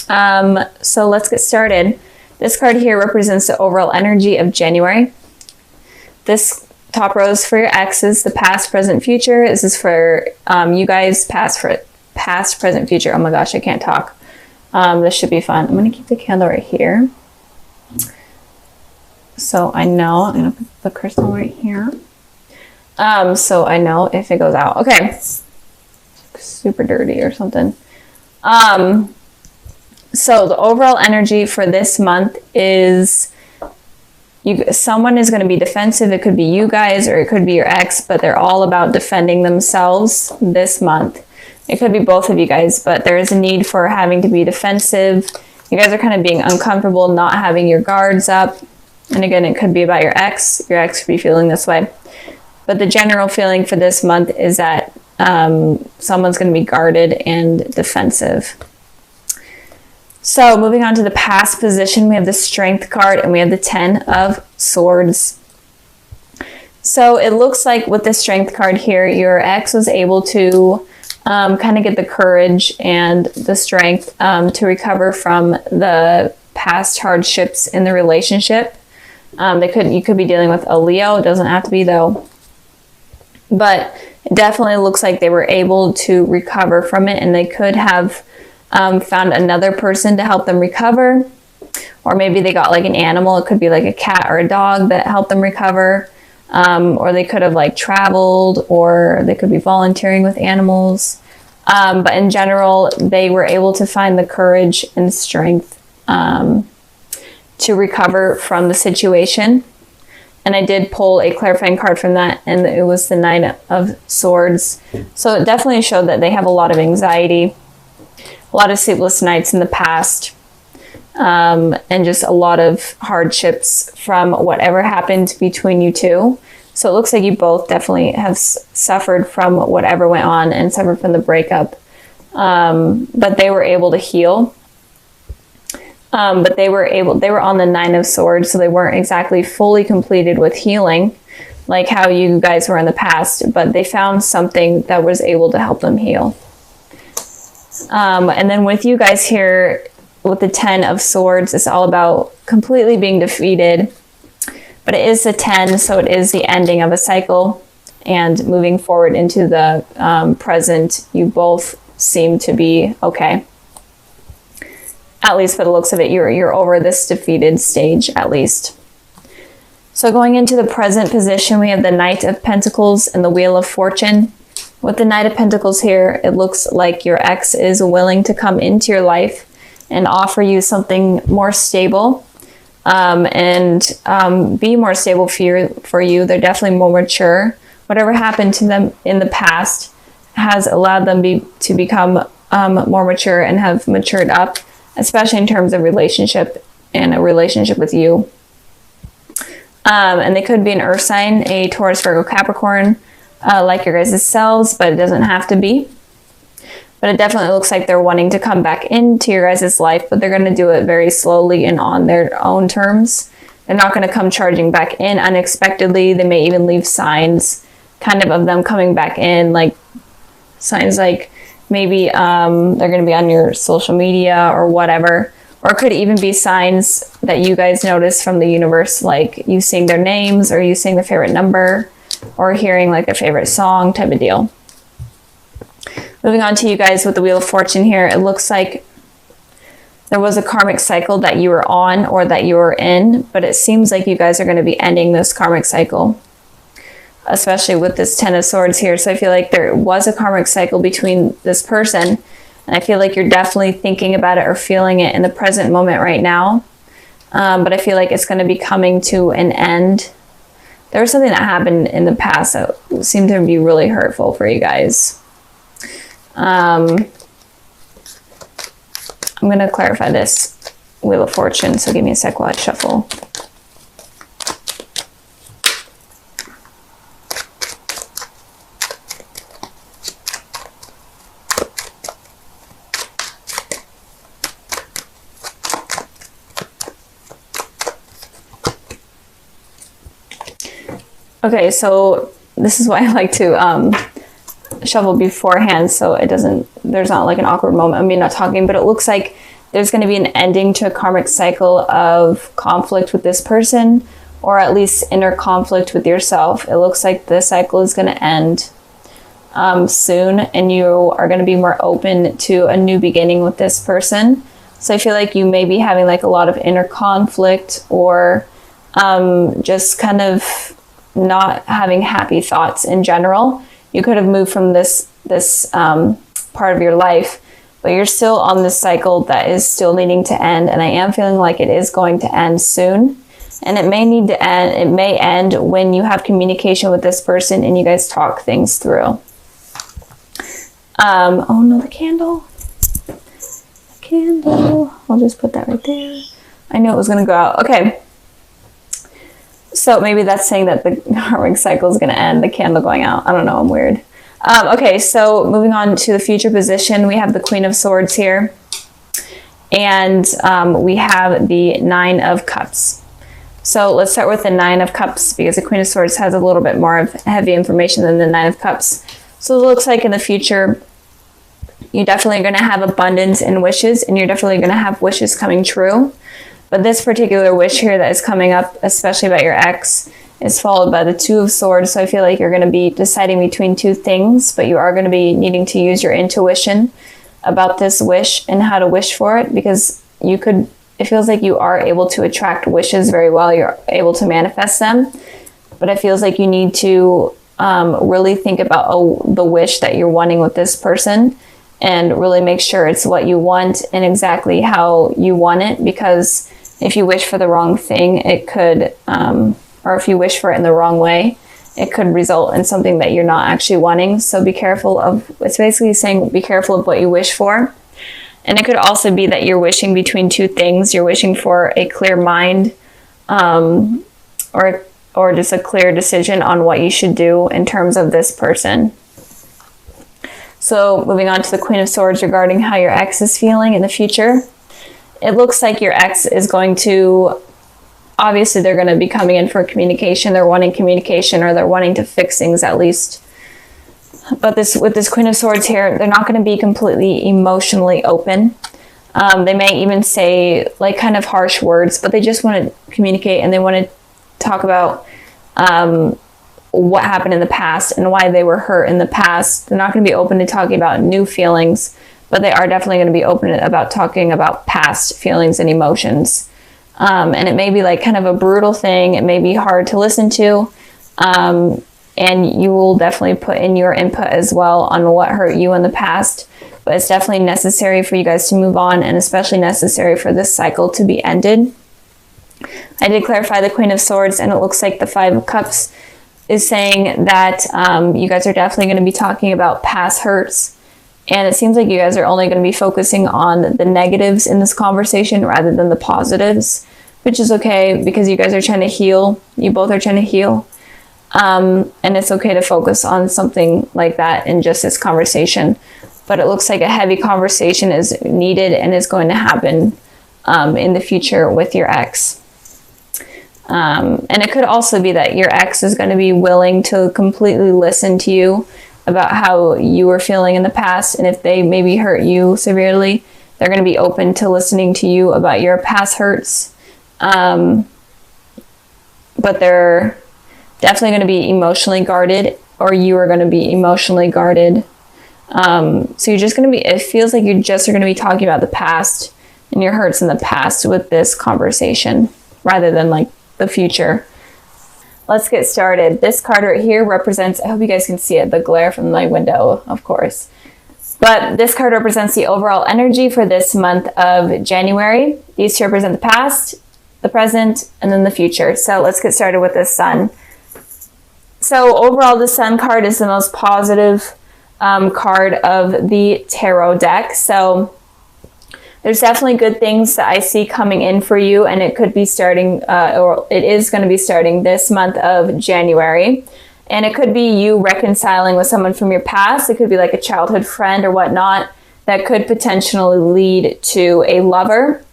So let's get started. This card here represents the overall energy of January. This top row is for your exes, the past, present, future. This is for you guys, past, present, future. Oh my gosh, I can't talk. This should be fun. I'm going to keep the candle right here. So I know, I'm going to put the crystal right here. So I know if it goes out. Okay. Super dirty or something. So the overall energy for this month is someone is going to be defensive. It could be you guys or it could be your ex, but they're all about defending themselves this month. It could be both of you guys, but there is a need for having to be defensive. You guys are kind of being uncomfortable, not having your guards up. And again, it could be about your ex. Your ex could be feeling this way. But the general feeling for this month is that someone's going to be guarded and defensive. So moving on to the past position, we have the Strength card and we have the 10 of Swords. So it looks like with the Strength card here, your ex was able to kind of get the courage and the strength to recover from the past hardships in the relationship. You could be dealing with a Leo. It doesn't have to be though. But it definitely looks like they were able to recover from it, and they could have found another person to help them recover. Or maybe they got like an animal. It could be like a cat or a dog that helped them recover. Or they could have like traveled, or they could be volunteering with animals. But in general, they were able to find the courage and strength to recover from the situation. And I did pull a clarifying card from that, and it was the 9 of Swords. So it definitely showed that they have a lot of anxiety, a lot of sleepless nights in the past, and just a lot of hardships from whatever happened between you two. So it looks like you both definitely have suffered from whatever went on and suffered from the breakup. But they were able to heal. But they were on the 9 of Swords, so they weren't exactly fully completed with healing like how you guys were in the past, but they found something that was able to help them heal. And then with you guys here, with the 10 of Swords, it's all about completely being defeated, but it is a 10, so it is the ending of a cycle and moving forward into the present. You both seem to be okay. At least for the looks of it, you're over this defeated stage, at least. So going into the present position, we have the Knight of Pentacles and the Wheel of Fortune. With the Knight of Pentacles here, it looks like your ex is willing to come into your life and offer you something more stable and be more stable for you. They're definitely more mature. Whatever happened to them in the past has allowed them to become more mature and have matured up, especially in terms of relationship and a relationship with you. And they could be an earth sign, a Taurus, Virgo, Capricorn, like your guys' selves, but it doesn't have to be. But it definitely looks like they're wanting to come back into your guys' life, but they're going to do it very slowly and on their own terms. They're not going to come charging back in unexpectedly. They may even leave signs kind of them coming back in, like signs like maybe they're going to be on your social media or whatever. Or it could even be signs that you guys notice from the universe, like you seeing their names or you seeing the favorite number or hearing like a favorite song type of deal. Moving on to you guys with the Wheel of Fortune here, it looks like there was a karmic cycle that you were on or that you were in, but it seems like you guys are going to be ending this karmic cycle, especially with this 10 of Swords here. So I feel like there was a karmic cycle between this person, and I feel like you're definitely thinking about it or feeling it in the present moment right now. But I feel like it's going to be coming to an end. There was something that happened in the past that seemed to be really hurtful for you guys. I'm going to clarify this Wheel of Fortune, so give me a sec while I shuffle. Okay, so this is why I like to shuffle beforehand, so it doesn't, there's not like an awkward moment of me not talking, but it looks like there's going to be an ending to a karmic cycle of conflict with this person, or at least inner conflict with yourself. It looks like the cycle is going to end soon, and you are going to be more open to a new beginning with this person. So I feel like you may be having like a lot of inner conflict, or just kind of not having happy thoughts in general. You could have moved from this part of your life, but you're still on this cycle that is still needing to end, and I am feeling like it is going to end soon. And it may need to end, it may end when you have communication with this person and you guys talk things through. Oh no, the candle. The candle. I'll just put that right there. I knew it was going to go out. Okay. So maybe that's saying that the karmic cycle is going to end, the candle going out. I don't know, I'm weird. Okay, so moving on to the future position, we have the Queen of Swords here. And we have the Nine of Cups. So let's start with the Nine of Cups, because the Queen of Swords has a little bit more of heavy information than the Nine of Cups. So it looks like in the future, you definitely are going to have abundance in wishes, and you're definitely going to have wishes coming true. But this particular wish here that is coming up, especially about your ex, is followed by the Two of Swords. So I feel like you're going to be deciding between two things, but you are going to be needing to use your intuition about this wish and how to wish for it, because you could, it feels like you are able to attract wishes very well. You're able to manifest them, but it feels like you need to really think about the wish that you're wanting with this person, and really make sure it's what you want and exactly how you want it, because if you wish for the wrong thing, it could, or if you wish for it in the wrong way, it could result in something that you're not actually wanting. So be careful of, it's basically saying be careful of what you wish for. And it could also be that you're wishing between two things. You're wishing for a clear mind, or just a clear decision on what you should do in terms of this person. So moving on to the Queen of Swords regarding how your ex is feeling in the future. It looks like your ex is going to, obviously they're going to be coming in for communication. They're wanting communication, or they're wanting to fix things at least. But with this Queen of Swords here, they're not going to be completely emotionally open. They may even say like kind of harsh words, but they just want to communicate, and they want to talk about what happened in the past and why they were hurt in the past. They're not going to be open to talking about new feelings, but they are definitely going to be open about talking about past feelings and emotions. And it may be like kind of a brutal thing. It may be hard to listen to. And you will definitely put in your input as well on what hurt you in the past. But it's definitely necessary for you guys to move on, and especially necessary for this cycle to be ended. I did clarify the Queen of Swords, and it looks like the Five of Cups is saying that you guys are definitely going to be talking about past hurts. And it seems like you guys are only going to be focusing on the negatives in this conversation rather than the positives, which is okay, because you guys are trying to heal. You both are trying to heal. And it's okay to focus on something like that in just this conversation. But it looks like a heavy conversation is needed and is going to happen in the future with your ex. And it could also be that your ex is going to be willing to completely listen to you about how you were feeling in the past. And if they maybe hurt you severely, they're going to be open to listening to you about your past hurts. But they're definitely going to be emotionally guarded, or you are going to be emotionally guarded. So you're just going to be, it feels like you just are going to be talking about the past and your hurts in the past with this conversation, rather than like the future. Let's get started. This card right here represents, I hope you guys can see it, the glare from my window, of course. But this card represents the overall energy for this month of January. These two represent the past, the present, and then the future. So let's get started with the Sun. So overall, the Sun card is the most positive card of the tarot deck. So there's definitely good things that I see coming in for you, and it could be starting, or it is going to be starting this month of January. And it could be you reconciling with someone from your past. It could be like a childhood friend or whatnot that could potentially lead to a lover.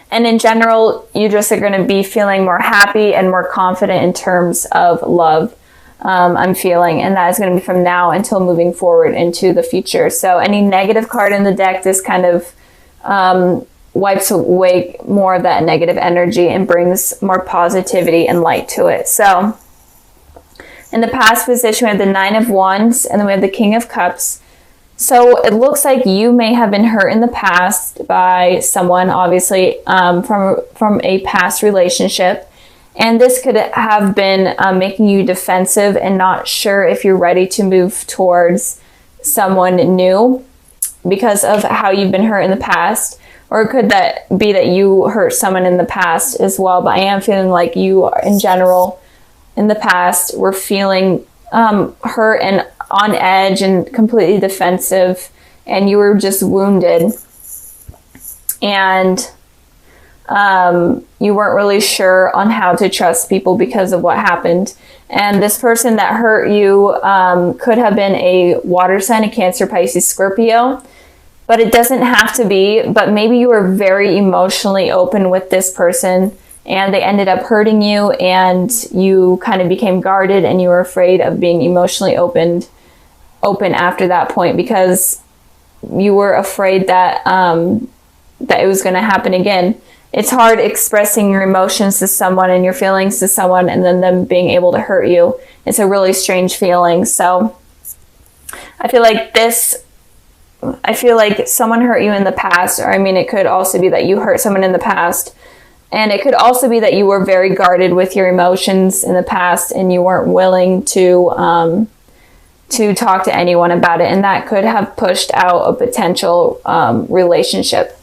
And in general, you just are going to be feeling more happy and more confident in terms of love. I'm feeling, and that is going to be from now until moving forward into the future. So any negative card in the deck, this kind of wipes away more of that negative energy and brings more positivity and light to it. So in the past position, we have the Nine of Wands, and then we have the King of Cups. So it looks like you may have been hurt in the past by someone, obviously, from a past relationship. And this could have been making you defensive and not sure if you're ready to move towards someone new because of how you've been hurt in the past. Or could that be that you hurt someone in the past as well? But I am feeling like you, in general, in the past, were feeling hurt and on edge and completely defensive, and you were just wounded. And you weren't really sure on how to trust people because of what happened. And this person that hurt you could have been a water sign, a Cancer, Pisces, Scorpio. But it doesn't have to be. But maybe you were very emotionally open with this person, and they ended up hurting you, and you kind of became guarded, and you were afraid of being emotionally open after that point because you were afraid that that it was going to happen again. It's hard expressing your emotions to someone and your feelings to someone and then them being able to hurt you. It's a really strange feeling. So I feel like someone hurt you in the past, or I mean, it could also be that you hurt someone in the past. And it could also be that you were very guarded with your emotions in the past and you weren't willing to talk to anyone about it. And that could have pushed out a potential relationship.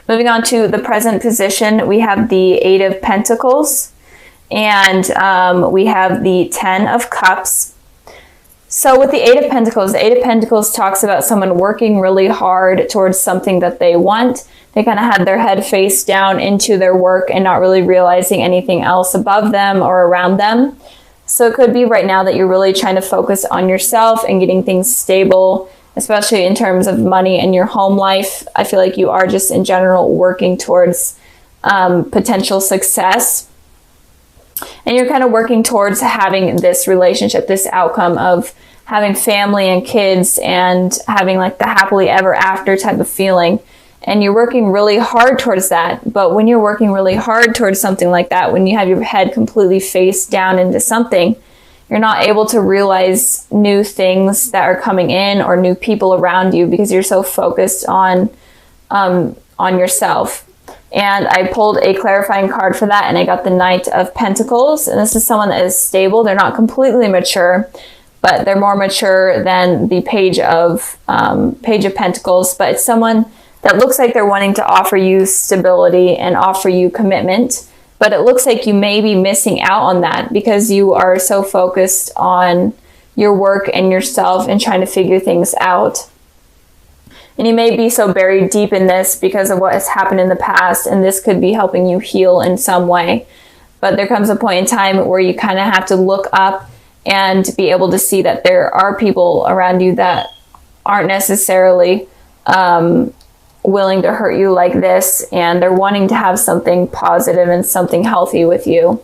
Moving on to the present position, we have the Eight of Pentacles and we have the Ten of Cups. So with the Eight of Pentacles talks about someone working really hard towards something that they want. They kind of had their head face down into their work and not really realizing anything else above them or around them. So it could be right now that you're really trying to focus on yourself and getting things stable, especially in terms of money and your home life. I feel like you are just in general working towards potential success. And you're kind of working towards having this relationship, this outcome of having family and kids and having like the happily ever after type of feeling. And you're working really hard towards that. But when you're working really hard towards something like that, when you have your head completely face down into something, you're not able to realize new things that are coming in or new people around you because you're so focused on yourself. And I pulled a clarifying card for that, and I got the Knight of Pentacles. And this is someone that is stable. They're not completely mature, but they're more mature than the Page of Pentacles. But it's someone that looks like they're wanting to offer you stability and offer you commitment. But it looks like you may be missing out on that because you are so focused on your work and yourself and trying to figure things out. And you may be so buried deep in this because of what has happened in the past, and this could be helping you heal in some way. But there comes a point in time where you kind of have to look up and be able to see that there are people around you that aren't necessarily willing to hurt you like this, and they're wanting to have something positive and something healthy with you.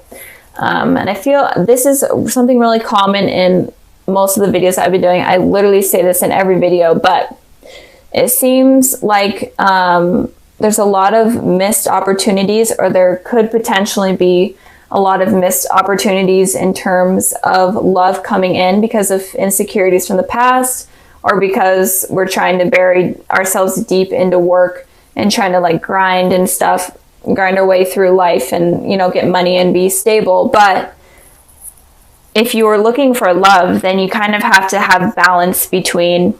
And I feel this is something really common in most of the videos I've been doing. I literally say this in every video, but it seems like there's a lot of missed opportunities, or there could potentially be a lot of missed opportunities in terms of love coming in because of insecurities from the past, or because we're trying to bury ourselves deep into work and trying to like grind our way through life and, you know, get money and be stable. But if you are looking for love, then you kind of have to have balance between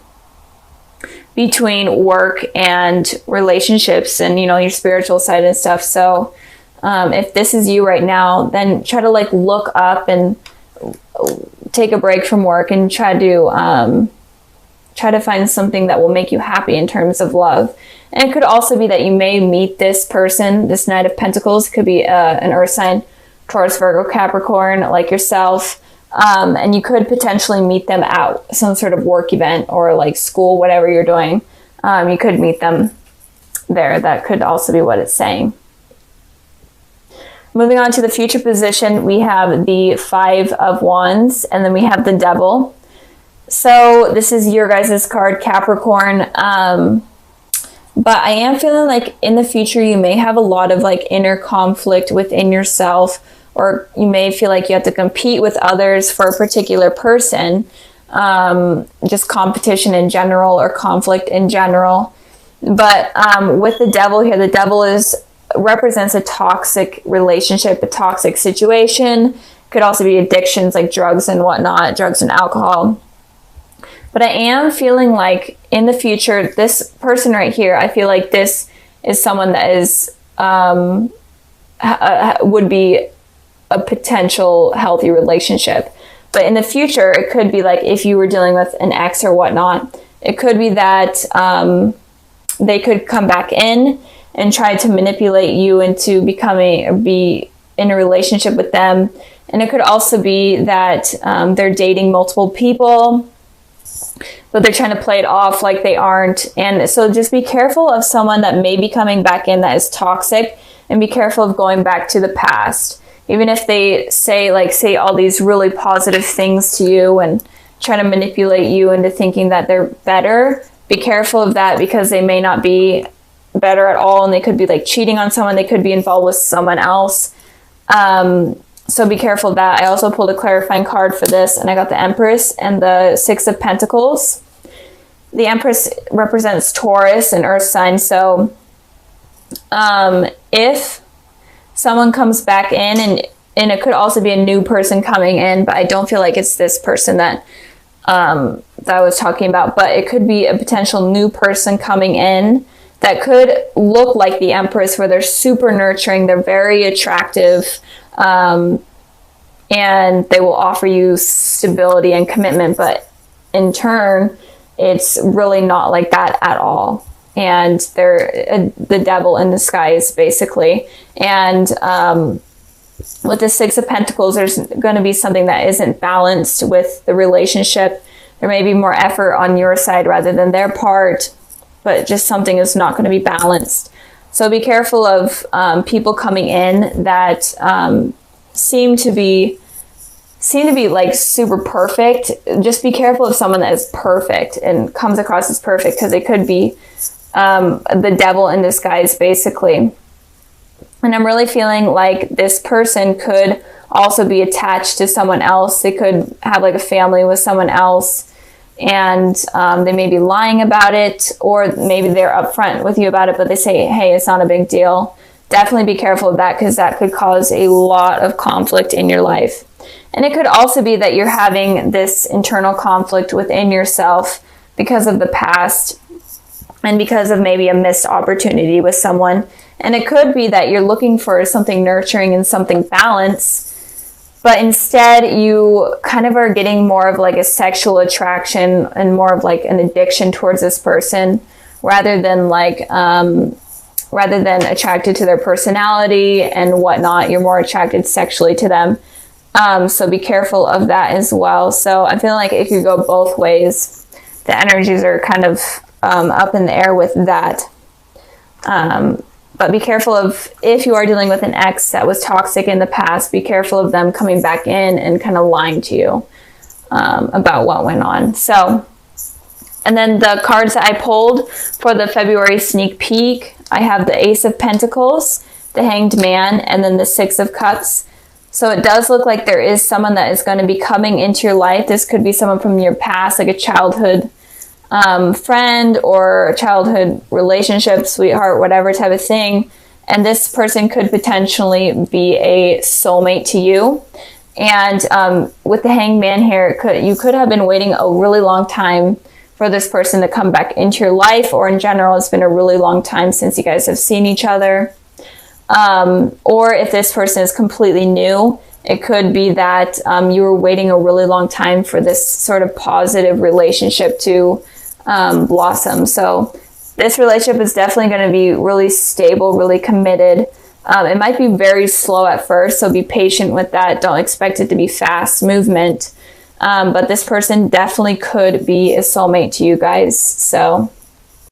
work and relationships and, you know, your spiritual side and stuff. So if this is you right now, then try to like look up and take a break from work and try to find something that will make you happy in terms of love. And it could also be that you may meet this person, this Knight of Pentacles. It could be an earth sign, Taurus, Virgo, Capricorn, like yourself. And you could potentially meet them at some sort of work event or like school, whatever you're doing. You could meet them there. That could also be what it's saying. Moving on to the future position, we have the Five of Wands, and then we have the Devil. So this is your guys' card, Capricorn. But I am feeling like in the future, you may have a lot of like inner conflict within yourself, or you may feel like you have to compete with others for a particular person, just competition in general or conflict in general. But with the devil here, the devil represents a toxic relationship, a toxic situation. Could also be addictions like drugs and whatnot, drugs and alcohol. But I am feeling like in the future, this person right here, I feel like this is someone that is would be a potential healthy relationship. But in the future, it could be like if you were dealing with an ex or whatnot, it could be that they could come back in and try to manipulate you into becoming or be in a relationship with them. And it could also be that they're dating multiple people, but they're trying to play it off like they aren't. And so just be careful of someone that may be coming back in that is toxic, and be careful of going back to the past. Even if they say all these really positive things to you and try to manipulate you into thinking that they're better, be careful of that, because they may not be better at all, and they could be like cheating on someone. They could be involved with someone else. So be careful of that. I also pulled a clarifying card for this, and I got the Empress and the Six of Pentacles. The Empress represents Taurus and Earth sign. So if someone comes back in, and it could also be a new person coming in, but I don't feel like it's this person that I was talking about, but it could be a potential new person coming in that could look like the Empress, where they're super nurturing, they're very attractive, and they will offer you stability and commitment, but in turn, it's really not like that at all. And they're the devil in disguise, basically. And with the Six of Pentacles, there's going to be something that isn't balanced with the relationship. There may be more effort on your side rather than their part, but just something is not going to be balanced. So be careful of people coming in that seem to be like super perfect. Just be careful of someone that is perfect and comes across as perfect, because it could be the devil in disguise, basically. And I'm really feeling like this person could also be attached to someone else. They could have like a family with someone else, and they may be lying about it, or maybe they're upfront with you about it, but they say, hey, it's not a big deal. Definitely be careful of that, because that could cause a lot of conflict in your life. And it could also be that you're having this internal conflict within yourself because of the past, and because of maybe a missed opportunity with someone. And it could be that you're looking for something nurturing and something balanced, but instead you kind of are getting more of like a sexual attraction and more of like an addiction towards this person, rather than attracted to their personality and whatnot. You're more attracted sexually to them. So be careful of that as well. So I feel like it could go both ways. The energies are kind of up in the air with that. But be careful of, if you are dealing with an ex that was toxic in the past, be careful of them coming back in and kind of lying to you about what went on. So, and then the cards that I pulled for the February sneak peek, I have the Ace of Pentacles, the Hanged Man, and then the Six of Cups. So it does look like there is someone that is going to be coming into your life. This could be someone from your past, like a childhood friend or a childhood relationship, sweetheart, whatever type of thing. And this person could potentially be a soulmate to you. And with the Hanged Man here, you could have been waiting a really long time for this person to come back into your life, or in general, it's been a really long time since you guys have seen each other. Or if this person is completely new, it could be that you were waiting a really long time for this sort of positive relationship to blossom. So this relationship is definitely going to be really stable, really committed. It might be very slow at first, so be patient with that. Don't expect it to be fast movement. But this person definitely could be a soulmate to you guys. So